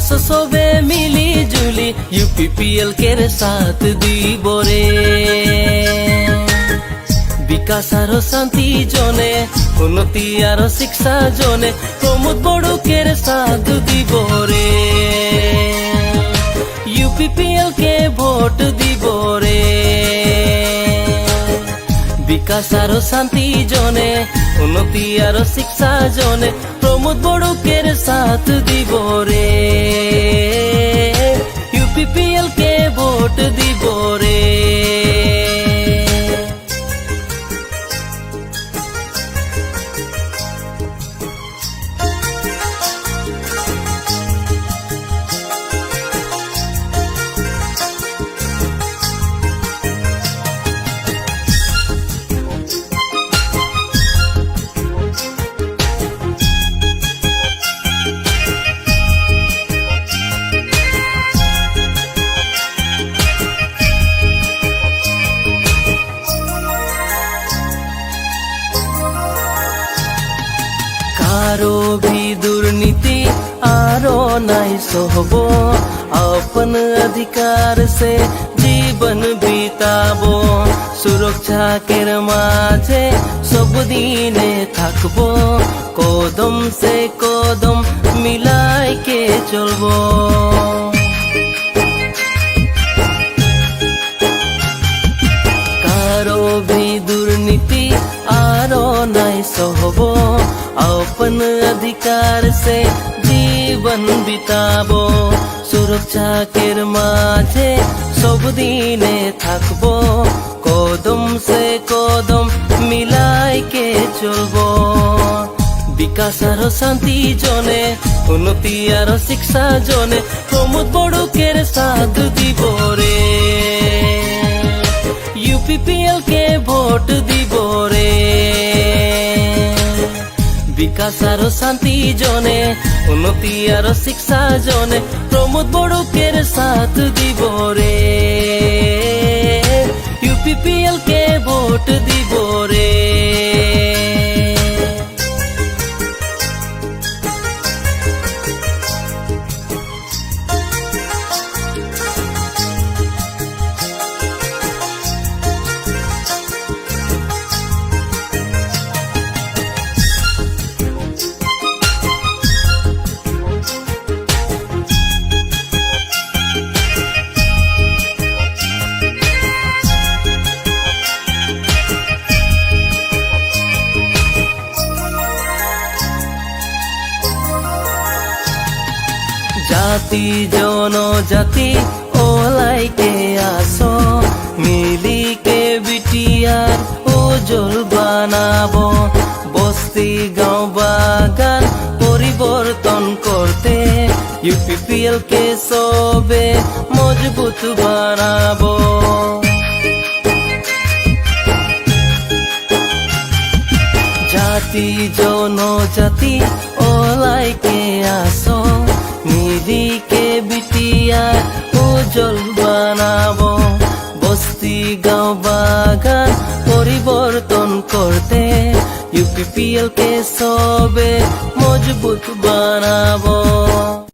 আসো সবে মিলি Julie UPPL কে সাথ দিব রে। বিকাশ আর শান্তি জনে, উন্নতি আর শিক্ষা জনে প্রমোদ বড়ুকের সাথ দিব রে। ইউপিপিএল কে ভোট দিব রে। বিকাশ আর শান্তি জনে, উন্নতি আর শিক্ষা জনে প্রমোদ বড়ুকের সাথ দিব রে। ইউপিপিএল কে ভোট দিব রে। आरो भी दुर्नीति आरो नहीं सहबो, अपन अधिकार से जीवन बिताबो। सुरक्षा केर माझे सब दिने थाकबो, कदम से कदम मिलाई के चलबो। कारो भी दुर्नीति आरो नहीं सहबो, अपन अधिकार से जीवन बिताबो। सुरक्षा केर माझे सब दिने थाकबो, कदम से कदम मिलाई के चलबो। विकास आर शांति जने, उन्नति आर शिक्षा जने प्रमोद बड़ुकेर साथ দিব রে। ইউপিপিএল কে ভোট দিব রে। বিকাশ আর শান্তি জনে, উন্নতি আর শিক্ষা জনে প্রমোদ বড়ুকের সাথ দিব রে। ইউপিপিএল কে ভোট দিব রে। জাতি জনজাতি ওলাইকে আসো, মিলিকে বিটিয়ার উজ্জ্বল বানাবো। বস্তি গাঁও বাগান পরিবর্তন করতে ইউপিপিএল কে সবে মজবুত বানাবো। জাতি জনজাতি ওলাইকে আসো, মিলিকে বিটিয়ার উজ্জ্বল বানাবো। বস্তি গাঁও বাগান পরিবর্তন করতে ইউপিপিএল কে সবে মজবুত বানাবো।